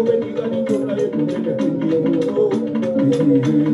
When you got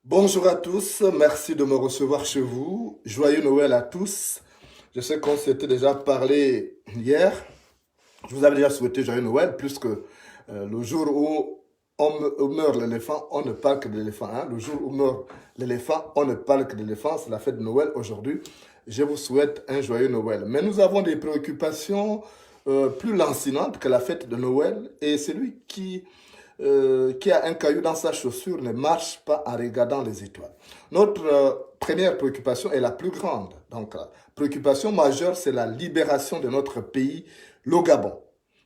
Bonjour à tous, merci de me recevoir chez vous. Joyeux Noël à tous. Je sais qu'on s'était déjà parlé hier. Je vous avais déjà souhaité joyeux Noël, puisque le jour où meurt l'éléphant, on ne parle que de l'éléphant. Hein? Le jour où meurt l'éléphant, on ne parle que de l'éléphant. C'est la fête de Noël aujourd'hui. Je vous souhaite un joyeux Noël. Mais nous avons des préoccupations plus lancinantes que la fête de Noël. Et celui qui a un caillou dans sa chaussure ne marche pas en regardant les étoiles. Notre première préoccupation est la plus grande. Donc, la préoccupation majeure, c'est la libération de notre pays, le Gabon.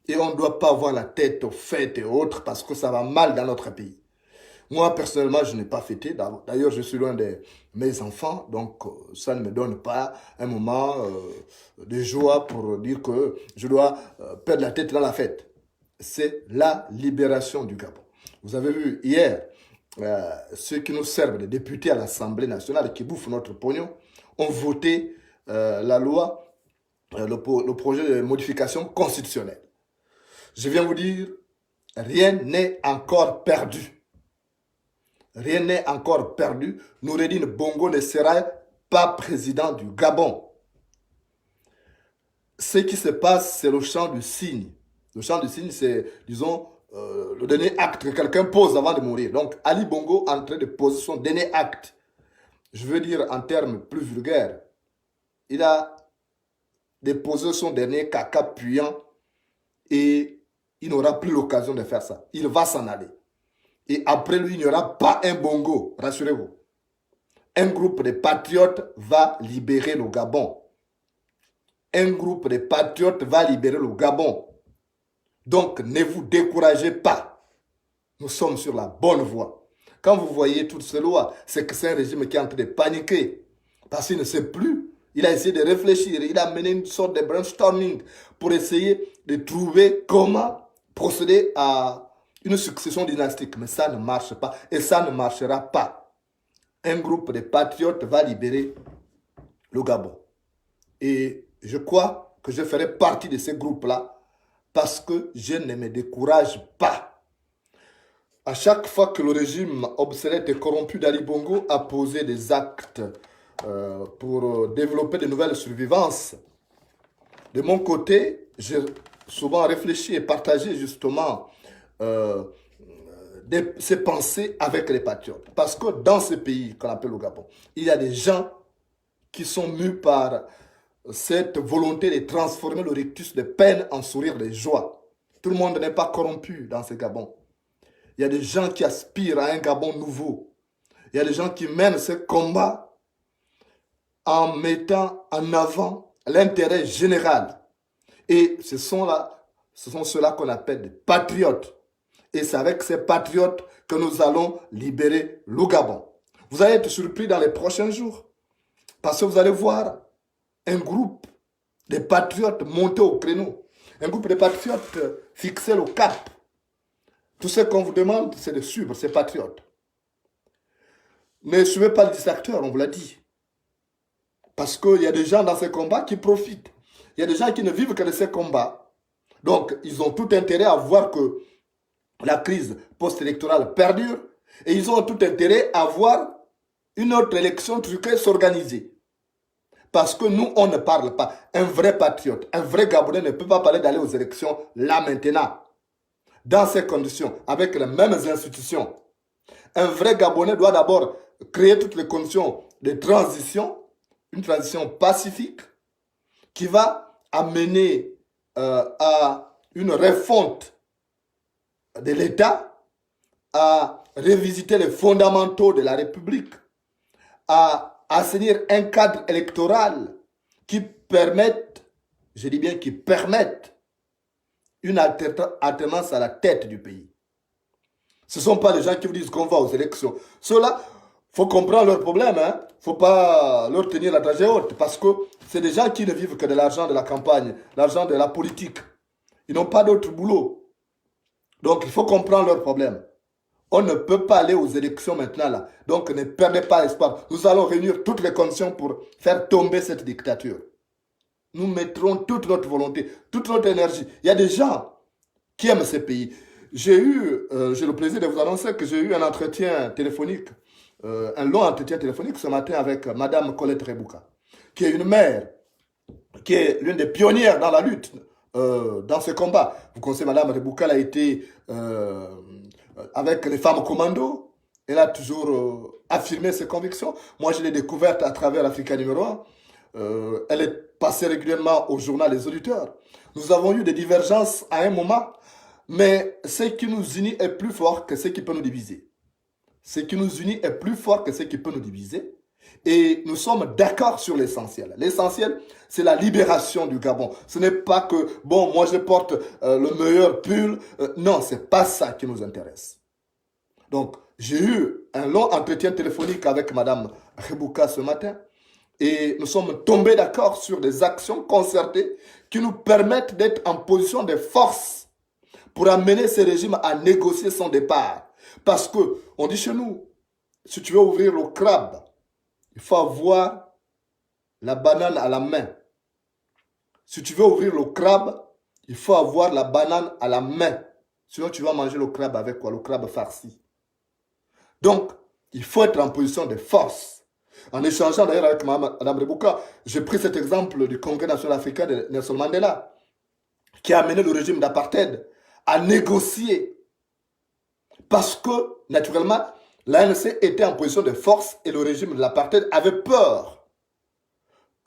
Et on ne doit pas avoir la tête aux fêtes et autres parce que ça va mal dans notre pays. Moi, personnellement, je n'ai pas fêté. D'ailleurs, je suis loin de mes enfants. Donc, ça ne me donne pas un moment de joie pour dire que je dois perdre la tête dans la fête. C'est la libération du Gabon. Vous avez vu hier, ceux qui nous servent de députés à l'Assemblée nationale et qui bouffent notre pognon ont voté la loi, le projet de modification constitutionnelle. Je viens vous dire, rien n'est encore perdu. Rien n'est encore perdu. Noureddine Bongo ne sera pas président du Gabon. Ce qui se passe, c'est le chant du cygne. Le chant du cygne, c'est, disons, le dernier acte que quelqu'un pose avant de mourir. Donc, Ali Bongo est en train de poser son dernier acte. Je veux dire en termes plus vulgaires. Il a déposé son dernier caca puant et il n'aura plus l'occasion de faire ça. Il va s'en aller. Et après lui, il n'y aura pas un Bongo, rassurez-vous. Un groupe de patriotes va libérer le Gabon. Un groupe de patriotes va libérer le Gabon. Donc, ne vous découragez pas. Nous sommes sur la bonne voie. Quand vous voyez toutes ces lois, c'est que c'est un régime qui est en train de paniquer. Parce qu'il ne sait plus. Il a essayé de réfléchir. Il a mené une sorte de brainstorming pour essayer de trouver comment procéder à une succession dynastique. Mais ça ne marche pas. Et ça ne marchera pas. Un groupe de patriotes va libérer le Gabon. Et je crois que je ferai partie de ces groupes-là parce que je ne me décourage pas. À chaque fois que le régime obsolète et corrompu d'Ali Bongo a posé des actes pour développer de nouvelles survivances, de mon côté, j'ai souvent réfléchi et partagé justement ces pensées avec les patriotes. Parce que dans ce pays qu'on appelle le Gabon, il y a des gens qui sont mus par cette volonté de transformer le rictus de peine en sourire de joie. Tout le monde n'est pas corrompu dans ce Gabon. Il y a des gens qui aspirent à un Gabon nouveau. Il y a des gens qui mènent ce combat en mettant en avant l'intérêt général. Et ce sont ceux-là qu'on appelle des patriotes. Et c'est avec ces patriotes que nous allons libérer le Gabon. Vous allez être surpris dans les prochains jours. Parce que vous allez voir un groupe de patriotes monter au créneau. Un groupe de patriotes fixer le cap. Tout ce qu'on vous demande, c'est de suivre ces patriotes. Ne suivez pas le distracteur, on vous l'a dit. Parce qu'il y a des gens dans ces combats qui profitent. Il y a des gens qui ne vivent que de ces combats. Donc, ils ont tout intérêt à voir que la crise post-électorale perdure. Et ils ont tout intérêt à voir une autre élection truquée s'organiser. Parce que nous, on ne parle pas. Un vrai patriote, un vrai Gabonais ne peut pas parler d'aller aux élections là maintenant. Dans ces conditions, avec les mêmes institutions. Un vrai Gabonais doit d'abord créer toutes les conditions de transition, une transition pacifique qui va amener à une refonte de l'État, à revisiter les fondamentaux de la République, à assainir un cadre électoral qui permette, je dis bien qui permette, une alternance à la tête du pays. Ce ne sont pas les gens qui vous disent qu'on va aux élections. Ceux-là, il faut comprendre leurs problèmes. Il ne faut pas leur tenir la dragée haute parce que c'est des gens qui ne vivent que de l'argent de la campagne, l'argent de la politique. Ils n'ont pas d'autre boulot. Donc, il faut comprendre leurs problèmes. On ne peut pas aller aux élections maintenant là. Donc, ne perdez pas espoir. Nous allons réunir toutes les conditions pour faire tomber cette dictature. Nous mettrons toute notre volonté, toute notre énergie. Il y a des gens qui aiment ce pays. J'ai le plaisir de vous annoncer que j'ai eu un entretien téléphonique, un long entretien téléphonique ce matin avec Madame Colette Rebouka, qui est une mère, qui est l'une des pionnières dans la lutte, dans ce combat. Vous connaissez Madame Rebouka, elle a été avec les femmes commando. Elle a toujours affirmé ses convictions. Moi, je l'ai découverte à travers Africa numéro 1. Elle est passée régulièrement au journal Les Auditeurs. Nous avons eu des divergences à un moment, mais ce qui nous unit est plus fort que ce qui peut nous diviser. Ce qui nous unit est plus fort que ce qui peut nous diviser. Et nous sommes d'accord sur l'essentiel. L'essentiel, c'est la libération du Gabon. Ce n'est pas que, bon, moi je porte le meilleur pull. Non, c'est pas ça qui nous intéresse. Donc, j'ai eu un long entretien téléphonique avec Madame Rebouka ce matin. Et nous sommes tombés d'accord sur des actions concertées qui nous permettent d'être en position de force pour amener ce régime à négocier son départ. Parce que, on dit chez nous, si tu veux ouvrir le crabe, il faut avoir la banane à la main. Si tu veux ouvrir le crabe, il faut avoir la banane à la main. Sinon, tu vas manger le crabe avec quoi? Le crabe farci. Donc, il faut être en position de force. En échangeant d'ailleurs avec Mme Rebouka, j'ai pris cet exemple du Congrès national africain de Nelson Mandela, qui a amené le régime d'apartheid à négocier. Parce que, naturellement, l'ANC était en position de force et le régime de l'apartheid avait peur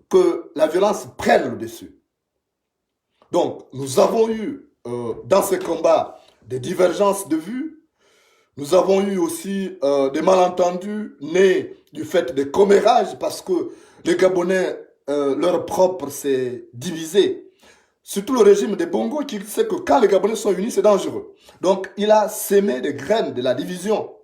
que la violence prenne le dessus. Donc, nous avons eu dans ce combat des divergences de vues. Nous avons eu aussi des malentendus nés du fait des commérages parce que les Gabonais, leur propre s'est divisé. Surtout le régime des Bongo qui sait que quand les Gabonais sont unis, c'est dangereux. Donc, il a sémé des graines de la division.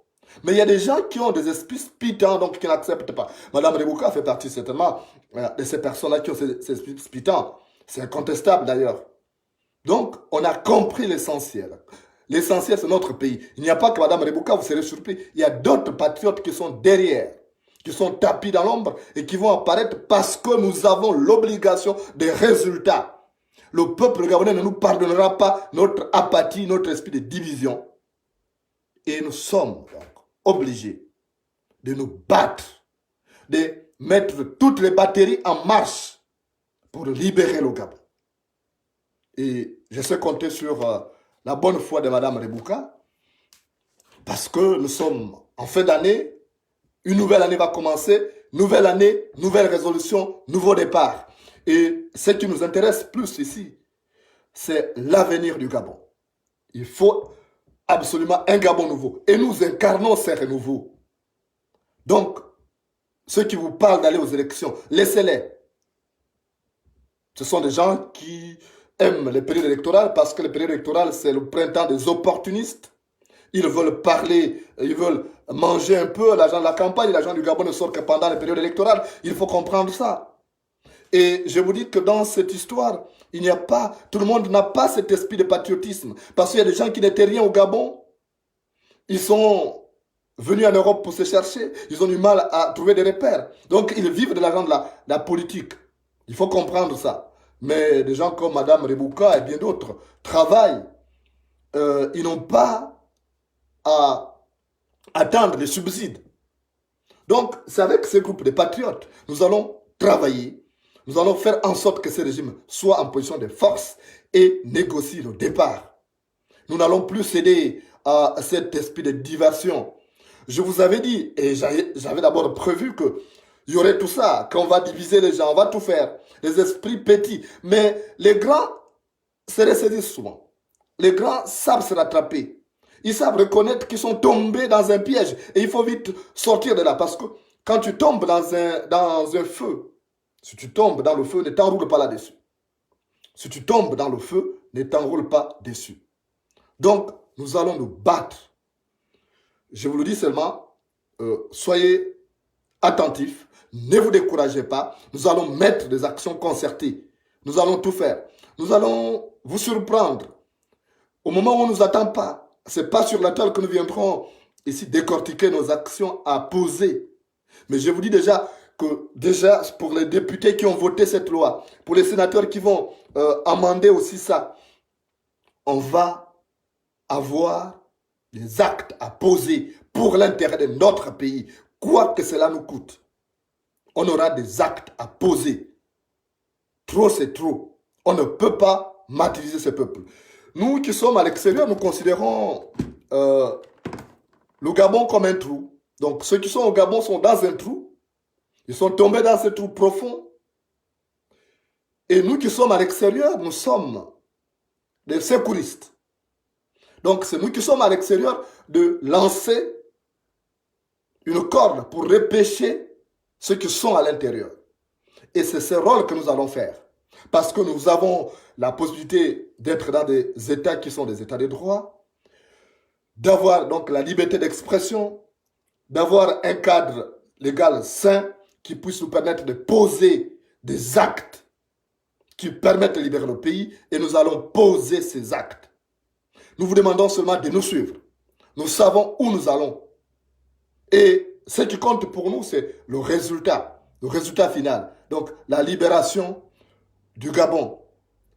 Mais il y a des gens qui ont des esprits spitants, donc qui n'acceptent pas. Madame Rebouka fait partie certainement de ces personnes-là qui ont ces esprits spitants. C'est incontestable d'ailleurs. Donc, on a compris l'essentiel. L'essentiel, c'est notre pays. Il n'y a pas que Mme Rebouka, vous serez surpris. Il y a d'autres patriotes qui sont derrière, qui sont tapis dans l'ombre et qui vont apparaître parce que nous avons l'obligation des résultats. Le peuple gabonais ne nous pardonnera pas notre apathie, notre esprit de division. Et nous sommes donc obligés de nous battre, de mettre toutes les batteries en marche pour libérer le Gabon. Et je sais compter sur la bonne foi de Mme Rebouka, parce que nous sommes en fin d'année, une nouvelle année va commencer, nouvelle année, nouvelle résolution, nouveau départ. Et ce qui nous intéresse plus ici, c'est l'avenir du Gabon. Il faut absolument un Gabon nouveau. Et nous incarnons ces renouveaux. Donc, ceux qui vous parlent d'aller aux élections, laissez-les. Ce sont des gens qui aiment les périodes électorales parce que les périodes électorales, c'est le printemps des opportunistes. Ils veulent parler, ils veulent manger un peu. L'argent de la campagne, l'argent du Gabon ne sort que pendant les périodes électorales. Il faut comprendre ça. Et je vous dis que dans cette histoire, il n'y a pas, tout le monde n'a pas cet esprit de patriotisme. Parce qu'il y a des gens qui n'étaient rien au Gabon. Ils sont venus en Europe pour se chercher. Ils ont du mal à trouver des repères. Donc, ils vivent de l'argent de la politique. Il faut comprendre ça. Mais des gens comme Mme Rebouka et bien d'autres travaillent. Ils n'ont pas à attendre les subsides. Donc, c'est avec ce groupe de patriotes, nous allons travailler. Nous allons faire en sorte que ce régime soit en position de force et négocie le départ. Nous n'allons plus céder à cet esprit de diversion. Je vous avais dit, et j'avais d'abord prévu que il y aurait tout ça, qu'on va diviser les gens, on va tout faire. Les esprits petits. Mais les grands se ressaisissent souvent. Les grands savent se rattraper. Ils savent reconnaître qu'ils sont tombés dans un piège. Et il faut vite sortir de là. Parce que quand tu tombes dans un feu, si tu tombes dans le feu, ne t'enroule pas là-dessus. Si tu tombes dans le feu, ne t'enroule pas dessus. Donc, nous allons nous battre. Je vous le dis seulement, soyez attentifs, ne vous découragez pas. Nous allons mettre des actions concertées. Nous allons tout faire. Nous allons vous surprendre. Au moment où on ne nous attend pas, ce n'est pas sur la table que nous viendrons ici décortiquer nos actions à poser. Mais je vous dis déjà que pour les députés qui ont voté cette loi, pour les sénateurs qui vont amender aussi ça, on va avoir des actes à poser pour l'intérêt de notre pays, quoi que cela nous coûte. On aura des actes à poser. Trop, c'est trop. On ne peut pas martyriser ce peuple. Nous qui sommes à l'extérieur, nous considérons le Gabon comme un trou. Donc ceux qui sont au Gabon sont dans un trou. Ils sont tombés dans ce trou profond. Et nous qui sommes à l'extérieur, nous sommes des secouristes. Donc c'est nous qui sommes à l'extérieur de lancer une corde pour repêcher ceux qui sont à l'intérieur. Et c'est ce rôle que nous allons faire. Parce que nous avons la possibilité d'être dans des États qui sont des États de droit, d'avoir donc la liberté d'expression, d'avoir un cadre légal sain qui puisse nous permettre de poser des actes qui permettent de libérer le pays, et nous allons poser ces actes. Nous vous demandons seulement de nous suivre. Nous savons où nous allons. Et ce qui compte pour nous, c'est le résultat final. Donc la libération du Gabon.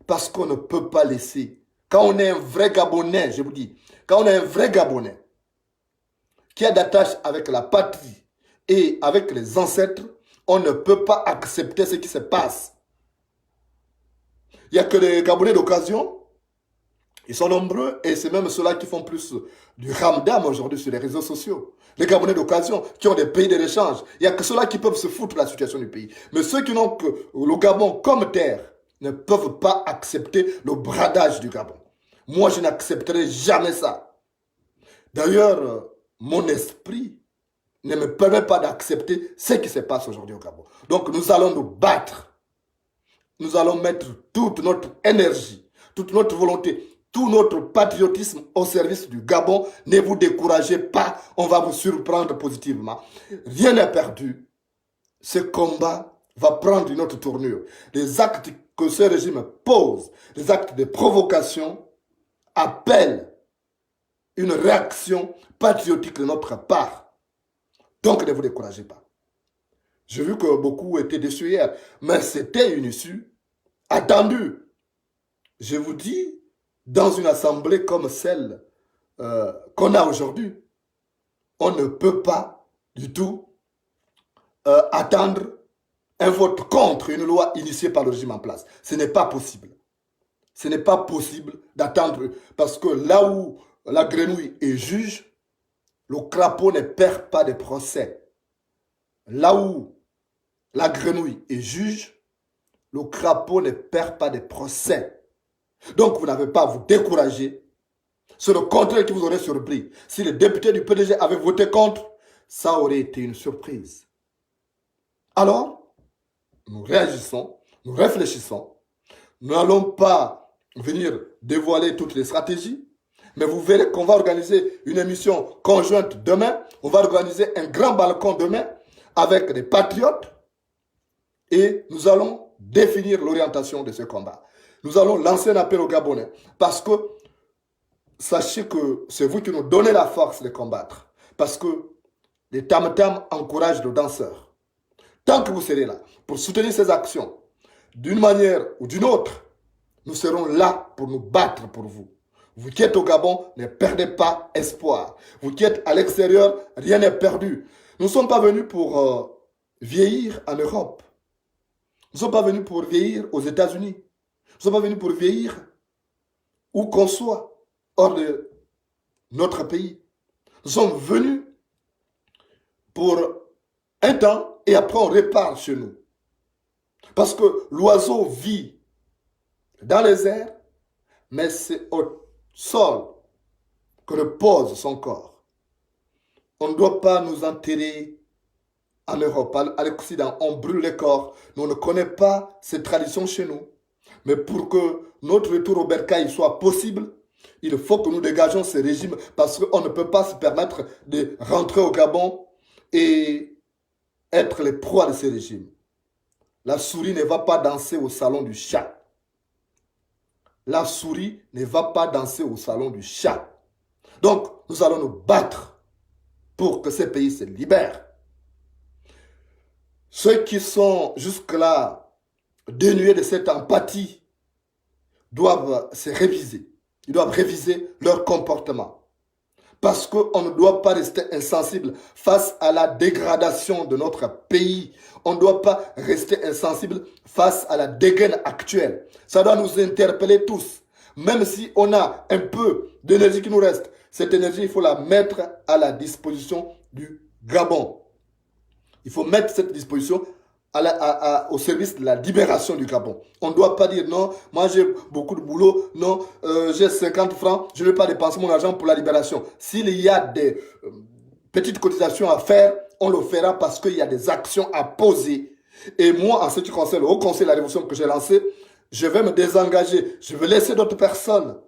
Parce qu'on ne peut pas laisser. Quand on est un vrai Gabonais, je vous dis, quand on est un vrai Gabonais qui a d'attache avec la patrie et avec les ancêtres, on ne peut pas accepter ce qui se passe. Il n'y a que les Gabonais d'occasion. Ils sont nombreux et c'est même ceux-là qui font plus du ramdam aujourd'hui sur les réseaux sociaux. Les Gabonais d'occasion qui ont des pays de l'échange. Il n'y a que ceux-là qui peuvent se foutre de la situation du pays. Mais ceux qui n'ont que le Gabon comme terre ne peuvent pas accepter le bradage du Gabon. Moi, je n'accepterai jamais ça. D'ailleurs, mon esprit ne me permet pas d'accepter ce qui se passe aujourd'hui au Gabon. Donc, nous allons nous battre. Nous allons mettre toute notre énergie, toute notre volonté, tout notre patriotisme au service du Gabon. Ne vous découragez pas, on va vous surprendre positivement. Rien n'est perdu. Ce combat va prendre une autre tournure. Les actes que ce régime pose, les actes de provocation, appellent une réaction patriotique de notre part. Donc ne vous découragez pas. J'ai vu que beaucoup étaient déçus hier, mais c'était une issue attendue. Je vous dis, dans une assemblée comme celle qu'on a aujourd'hui, on ne peut pas du tout attendre un vote contre une loi initiée par le régime en place. Ce n'est pas possible. Ce n'est pas possible d'attendre, parce que là où la grenouille est juge, le crapaud ne perd pas de procès. Là où la grenouille est juge, le crapaud ne perd pas de procès. Donc vous n'avez pas à vous décourager. C'est le contraire qui vous aurait surpris. Si les députés du PDG avaient voté contre, ça aurait été une surprise. Alors, nous réagissons, nous réfléchissons. Nous n'allons pas venir dévoiler toutes les stratégies, mais vous verrez qu'on va organiser une émission conjointe demain. On va organiser un grand balcon demain avec des patriotes et nous allons définir l'orientation de ce combat. Nous allons lancer un appel aux Gabonais parce que sachez que c'est vous qui nous donnez la force de combattre. Parce que les tam-tams encouragent nos danseurs. Tant que vous serez là pour soutenir ces actions, d'une manière ou d'une autre, nous serons là pour nous battre pour vous. Vous qui êtes au Gabon, ne perdez pas espoir. Vous qui êtes à l'extérieur, rien n'est perdu. Nous ne sommes pas venus pour vieillir en Europe. Nous ne sommes pas venus pour vieillir aux États-Unis. Nous ne sommes pas venus pour vieillir où qu'on soit, hors de notre pays. Nous sommes venus pour un temps et après on repart chez nous. Parce que l'oiseau vit dans les airs, mais c'est au sol que repose son corps. On ne doit pas nous enterrer en Europe, à l'Occident. On brûle les corps. Nous ne connaissons pas ces traditions chez nous. Mais pour que notre retour au bercail soit possible, il faut que nous dégageons ces régimes parce qu'on ne peut pas se permettre de rentrer au Gabon et être les proies de ces régimes. La souris ne va pas danser au salon du chat. La souris ne va pas danser au salon du chat. Donc, nous allons nous battre pour que ces pays se libèrent. Ceux qui sont jusque-là dénués de cette empathie doivent se réviser. Ils doivent réviser leur comportement. Parce qu'on ne doit pas rester insensible face à la dégradation de notre pays. On ne doit pas rester insensible face à la dégaine actuelle. Ça doit nous interpeller tous. Même si on a un peu d'énergie qui nous reste, cette énergie, il faut la mettre à la disposition du Gabon. Il faut mettre cette disposition au service de la libération du Gabon. On ne doit pas dire non, moi j'ai beaucoup de boulot, non, j'ai 50 francs, je ne vais pas dépenser mon argent pour la libération. S'il y a des petites cotisations à faire, on le fera parce qu'il y a des actions à poser. Et moi, en ce qui concerne le Haut Conseil de la Révolution que j'ai lancé, je vais me désengager. Je vais laisser d'autres personnes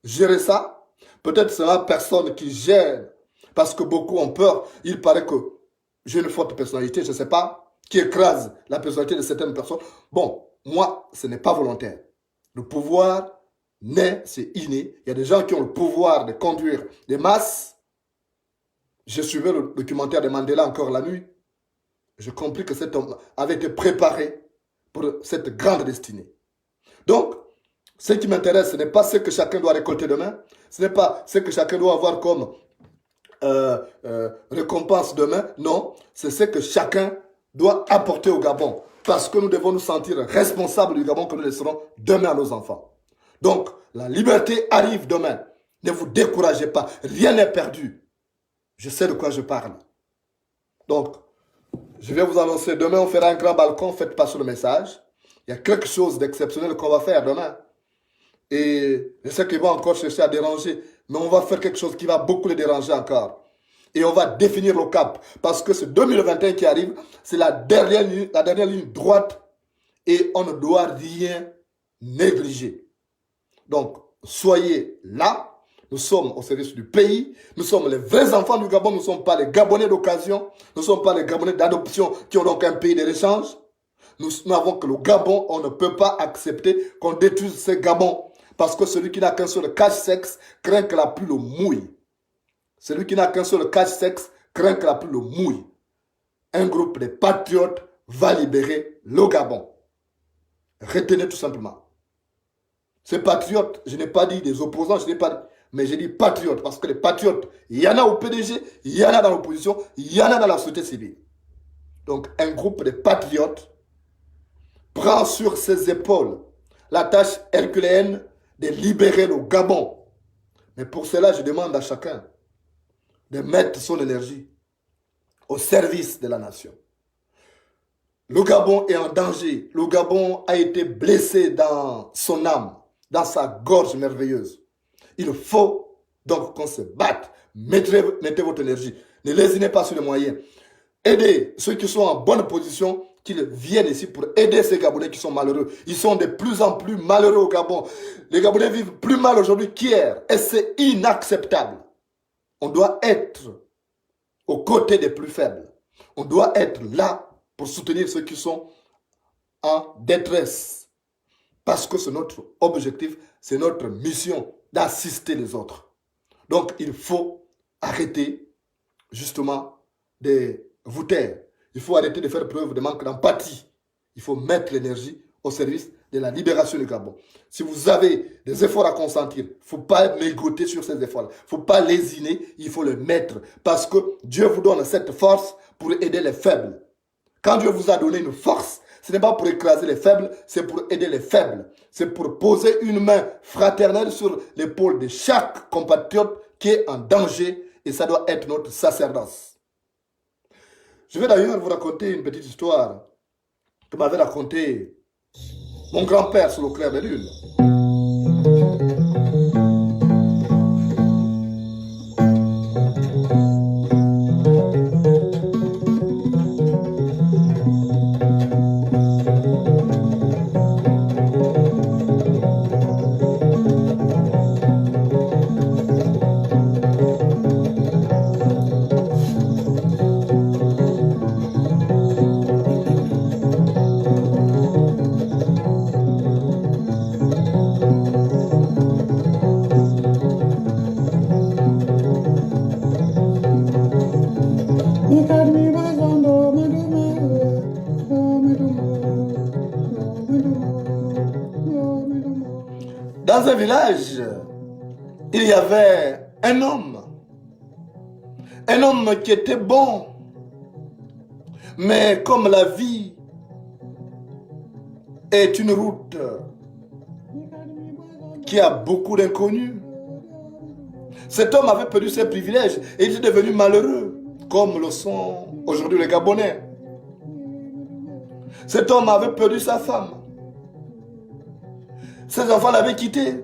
gérer ça. Peut-être ce sera personne qui gère parce que beaucoup ont peur. Il paraît que j'ai une forte personnalité, je ne sais pas, qui écrase la personnalité de certaines personnes. Bon, moi, ce n'est pas volontaire. Le pouvoir naît, c'est inné. Il y a des gens qui ont le pouvoir de conduire des masses. J'ai suivi le documentaire de Mandela encore la nuit. J'ai compris que cet homme avait été préparé pour cette grande destinée. Donc, ce qui m'intéresse, ce n'est pas ce que chacun doit récolter demain. Ce n'est pas ce que chacun doit avoir comme récompense demain. Non, c'est ce que chacun doit apporter au Gabon. Parce que nous devons nous sentir responsables du Gabon que nous laisserons demain à nos enfants. Donc, la liberté arrive demain. Ne vous découragez pas. Rien n'est perdu. Je sais de quoi je parle. Donc, je vais vous annoncer, demain on fera un grand balcon, faites passer le message. Il y a quelque chose d'exceptionnel qu'on va faire demain. Et je sais qu'ils vont encore chercher à déranger, mais on va faire quelque chose qui va beaucoup les déranger encore. Et on va définir le cap. Parce que ce 2021 qui arrive, c'est la dernière ligne droite et on ne doit rien négliger. Donc, soyez là. Nous sommes au service du pays. Nous sommes les vrais enfants du Gabon. Nous ne sommes pas les Gabonais d'occasion. Nous ne sommes pas les Gabonais d'adoption qui ont donc un pays de l'échange. Nous n'avons que le Gabon. On ne peut pas accepter qu'on détruise ce Gabon. Parce que celui qui n'a qu'un seul cache-sexe craint que la pluie le mouille. Celui qui n'a qu'un seul cache-sexe craint que la pluie le mouille. Un groupe de patriotes va libérer le Gabon. Retenez tout simplement. Ces patriotes, je n'ai pas dit des opposants, je n'ai pas dit, mais j'ai dit patriotes, parce que les patriotes, il y en a au PDG, il y en a dans l'opposition, il y en a dans la société civile. Donc un groupe de patriotes prend sur ses épaules la tâche herculéenne de libérer le Gabon. Mais pour cela, je demande à chacun de mettre son énergie au service de la nation. Le Gabon est en danger. Le Gabon a été blessé dans son âme, dans sa gorge merveilleuse. Il faut donc qu'on se batte. Mettez votre énergie. Ne lésinez pas sur les moyens. Aidez ceux qui sont en bonne position, qu'ils viennent ici pour aider ces Gabonais qui sont malheureux. Ils sont de plus en plus malheureux au Gabon. Les Gabonais vivent plus mal aujourd'hui qu'hier. Et c'est inacceptable. On doit être aux côtés des plus faibles. On doit être là pour soutenir ceux qui sont en détresse. Parce que c'est notre objectif, c'est notre mission d'assister les autres. Donc, il faut arrêter justement de vous taire. Il faut arrêter de faire preuve de manque d'empathie. Il faut mettre l'énergie au service de la libération du Gabon. Si vous avez des efforts à consentir, il ne faut pas mégoter sur ces efforts. Il ne faut pas lésiner, il faut les mettre. Parce que Dieu vous donne cette force pour aider les faibles. Quand Dieu vous a donné une force, ce n'est pas pour écraser les faibles, c'est pour aider les faibles. C'est pour poser une main fraternelle sur l'épaule de chaque compatriote qui est en danger. Et ça doit être notre sacerdoce. Je vais d'ailleurs vous raconter une petite histoire que m'avait raconté mon grand-père sur le clair de lune. Dans un village, il y avait un homme qui était bon, mais comme la vie est une route qui a beaucoup d'inconnus, cet homme avait perdu ses privilèges et il est devenu malheureux, comme le sont aujourd'hui les Gabonais. Cet homme avait perdu sa femme. Ses enfants l'avaient quitté.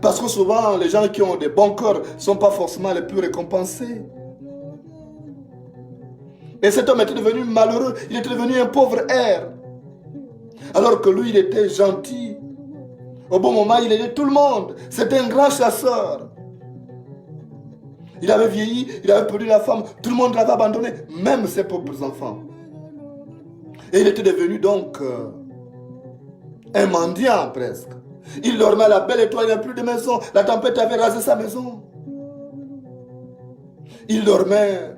Parce que souvent, les gens qui ont des bons cœurs ne sont pas forcément les plus récompensés. Et cet homme était devenu malheureux. Il était devenu un pauvre air. Alors que lui, il était gentil. Au bon moment, il aidait tout le monde. C'était un grand chasseur. Il avait vieilli, il avait perdu la femme. Tout le monde l'avait abandonné, même ses propres enfants. Et il était devenu donc un mendiant presque. Il dormait à la belle étoile, il n'y a plus de maison. La tempête avait rasé sa maison. Il dormait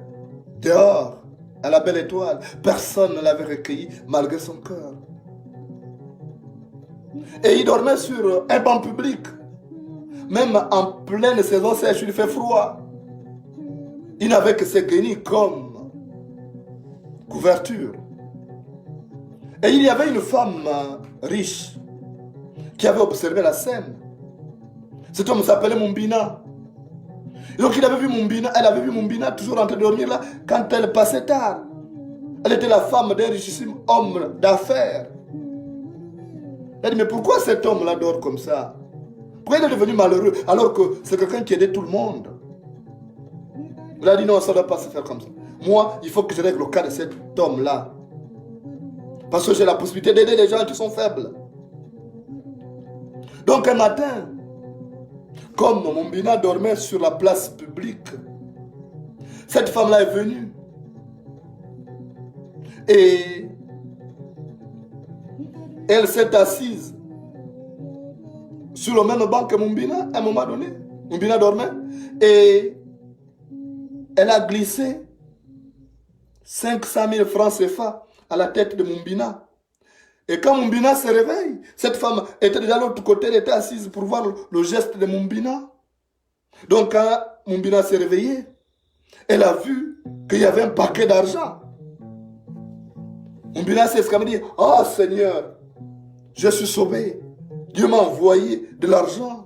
dehors, à la belle étoile. Personne ne l'avait recueilli malgré son cœur. Et il dormait sur un banc public. Même en pleine saison sèche, il fait froid. Il n'avait que ses guenilles comme couverture. Et il y avait une femme riche qui avait observé la scène. Cet homme s'appelait Mumbina. Et donc il avait vu Mumbina, elle avait vu Mumbina toujours en train de dormir là quand elle passait tard. Elle était la femme d'un richissime homme d'affaires. Elle dit, mais pourquoi cet homme-là dort comme ça? Pourquoi il est devenu malheureux alors que c'est quelqu'un qui aidait tout le monde? Elle a dit, non, ça ne doit pas se faire comme ça. Moi, il faut que je règle le cas de cet homme-là. Parce que j'ai la possibilité d'aider les gens qui sont faibles. Donc un matin, comme Mumbina dormait sur la place publique, cette femme-là est venue. Et elle s'est assise sur le même banc que Mumbina à un moment donné. Mumbina dormait. Et elle a glissé 500 000 francs CFA à la tête de Mumbina. Et quand Mumbina se réveille, cette femme était déjà de l'autre côté, elle était assise pour voir le geste de Mumbina. Donc quand Mumbina s'est réveillée, elle a vu qu'il y avait un paquet d'argent. Mumbina s'est exclamé et dit, « Oh Seigneur, je suis sauvé. Dieu m'a envoyé de l'argent. »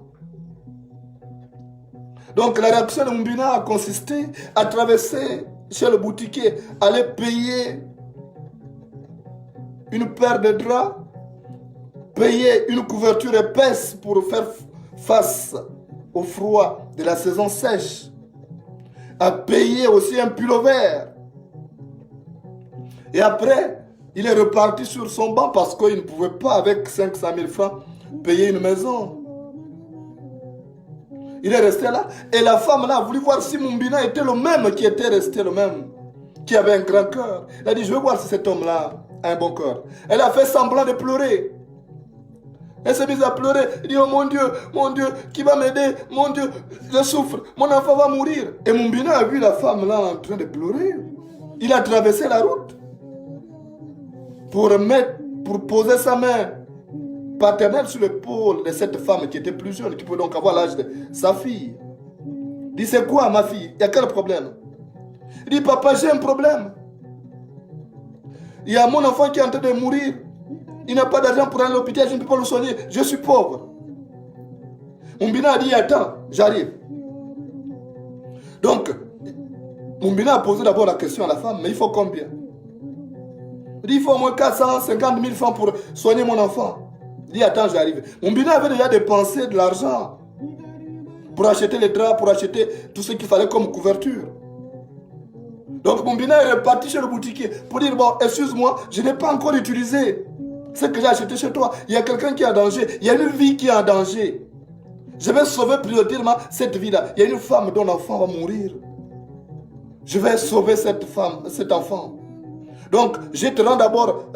Donc la réaction de Mumbina a consisté à traverser chez le boutiquier, aller payer une paire de draps, payer une couverture épaisse pour faire face au froid de la saison sèche, à payer aussi un pullover. Et après, il est reparti sur son banc parce qu'il ne pouvait pas, avec 500 000 francs, payer une maison. Il est resté là. Et la femme là a voulu voir si Mumbina était le même, qui était resté le même, qui avait un grand cœur. Elle a dit, je veux voir si cet homme-là a un bon cœur. Elle a fait semblant de pleurer. Elle s'est mise à pleurer. Elle dit, oh mon Dieu, qui va m'aider? Mon Dieu, je souffre, mon enfant va mourir. Et Mumbina a vu la femme là en train de pleurer. Il a traversé la route pour poser sa main paternelle sur l'épaule de cette femme qui était plus jeune, qui pouvait donc avoir l'âge de sa fille. Il dit, c'est quoi ma fille? Il y a quel problème? Il dit, papa, j'ai un problème. Il y a mon enfant qui est en train de mourir. Il n'a pas d'argent pour aller à l'hôpital, je ne peux pas le soigner. Je suis pauvre. Mumbina a dit, attends, j'arrive. Donc, Mumbina a posé d'abord la question à la femme, mais il faut combien? Il dit, il faut au moins 450 000 francs pour soigner mon enfant. Il dit, attends, j'arrive. Mumbina avait déjà dépensé de l'argent pour acheter les draps, pour acheter tout ce qu'il fallait comme couverture. Donc Mumbina est reparti chez le boutiquier pour dire, bon, excuse-moi, je n'ai pas encore utilisé ce que j'ai acheté chez toi. Il y a quelqu'un qui est en danger. Il y a une vie qui est en danger. Je vais sauver prioritairement cette vie-là. Il y a une femme dont l'enfant va mourir. Je vais sauver cette femme, cet enfant. Donc, je te rends d'abord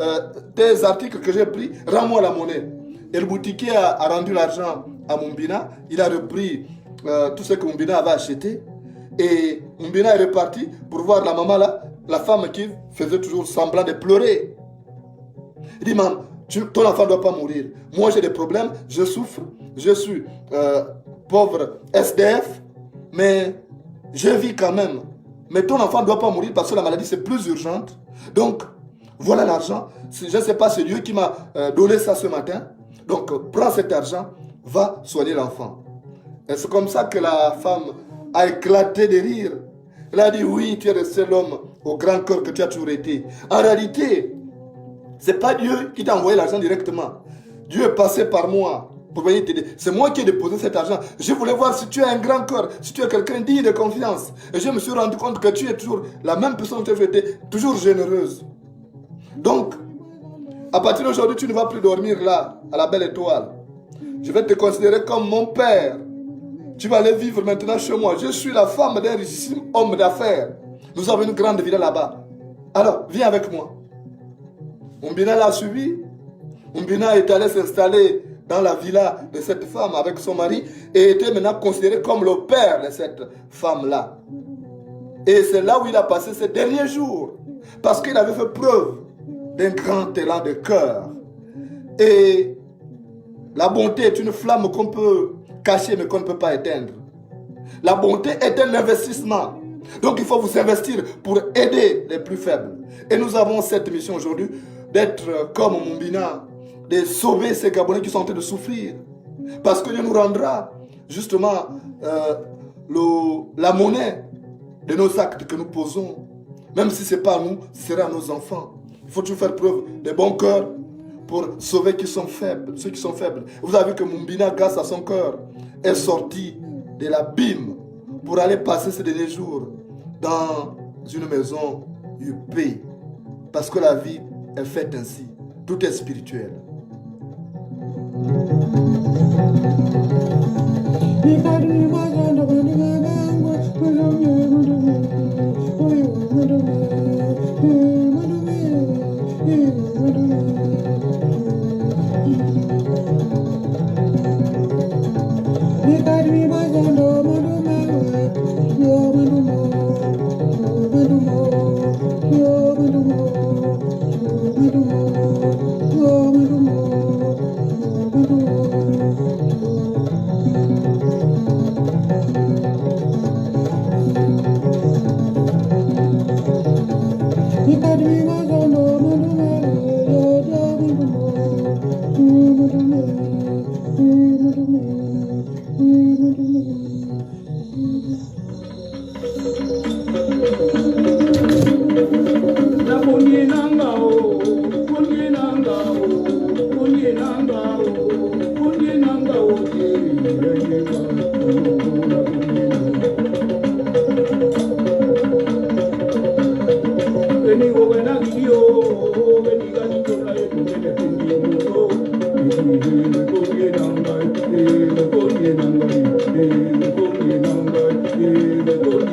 tes articles que j'ai pris, rends-moi la monnaie. Et le boutiquier a rendu l'argent à Mumbina. Il a repris tout ce que Mumbina avait acheté. Et Mumbina est reparti pour voir la maman là, la femme qui faisait toujours semblant de pleurer. Il dit, maman, Ton enfant ne doit pas mourir. Moi, j'ai des problèmes, je souffre, je suis pauvre SDF, mais je vis quand même. Mais ton enfant ne doit pas mourir parce que la maladie, c'est plus urgente. Donc, voilà l'argent. Je ne sais pas, c'est Dieu qui m'a donné ça ce matin. Donc, prends cet argent, va soigner l'enfant. Et c'est comme ça que la femme a éclaté de rire. Elle a dit, oui, tu es le seul homme au grand cœur que tu as toujours été. En réalité, ce n'est pas Dieu qui t'a envoyé l'argent directement. Dieu est passé par moi pour venir t'aider. C'est moi qui ai déposé cet argent. Je voulais voir si tu as un grand cœur, si tu es quelqu'un digne de confiance. Et je me suis rendu compte que tu es toujours la même personne que tu étais, toujours généreuse. Donc, à partir d'aujourd'hui, tu ne vas plus dormir là, à la belle étoile. Je vais te considérer comme mon père. Tu vas aller vivre maintenant chez moi. Je suis la femme d'un richissime homme d'affaires. Nous avons une grande villa là-bas. Alors, viens avec moi. Umbina l'a suivi. Umbina est allé s'installer dans la villa de cette femme avec son mari et était maintenant considéré comme le père de cette femme-là. Et c'est là où il a passé ces derniers jours. Parce qu'il avait fait preuve d'un grand élan de cœur. Et la bonté est une flamme qu'on peut cacher mais qu'on ne peut pas éteindre. La bonté est un investissement. Donc il faut vous investir pour aider les plus faibles. Et nous avons cette mission aujourd'hui d'être comme Mumbina, de sauver ces Gabonais qui sont en train de souffrir. Parce que Dieu nous rendra justement la monnaie de nos actes que nous posons. Même si ce n'est pas nous, ce sera nos enfants. Il faut toujours faire preuve de bon cœur pour sauver ceux qui sont faibles. Vous avez vu que Mumbina, grâce à son cœur, est sorti de l'abîme pour aller passer ces derniers jours dans une maison huppée. Parce que la vie est faite ainsi. Tout est spirituel.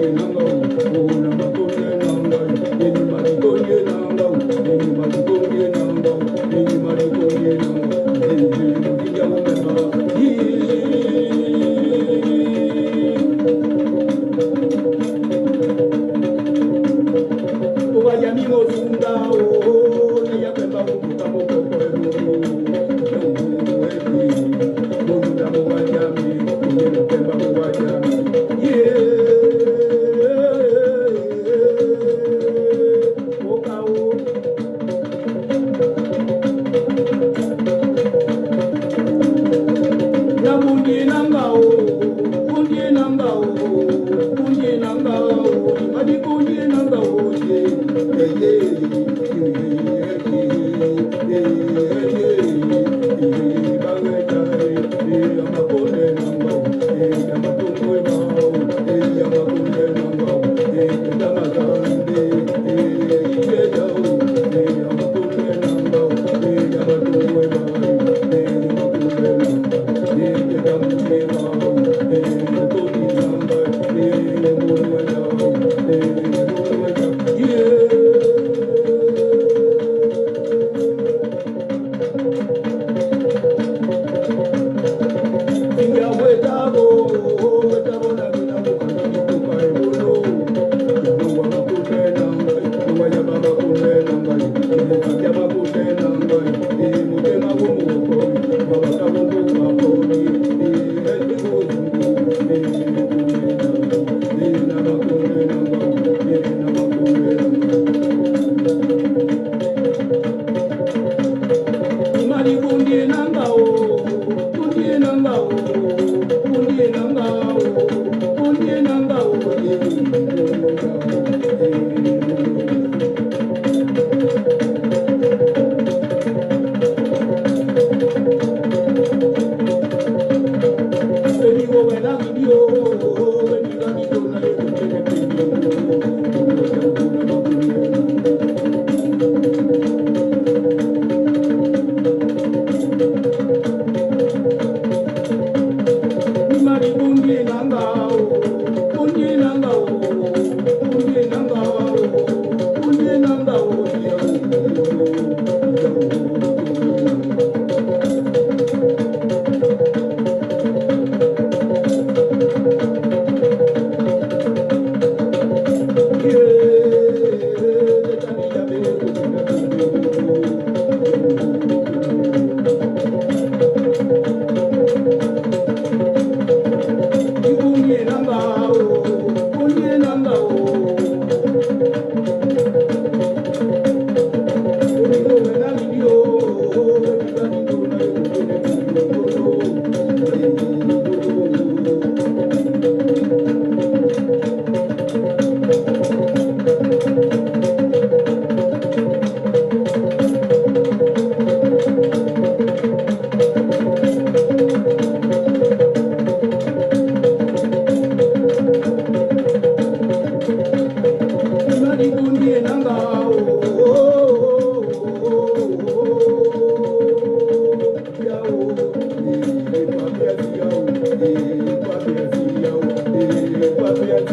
Nanga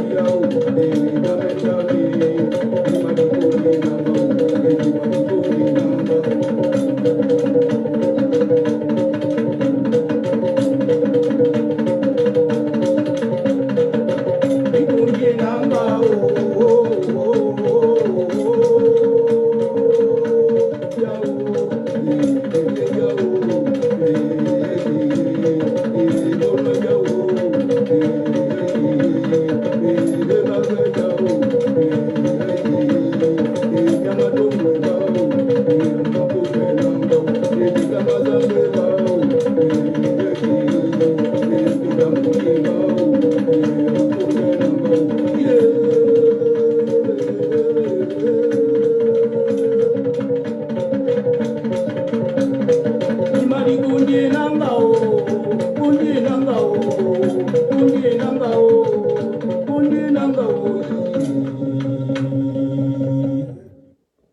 Yo,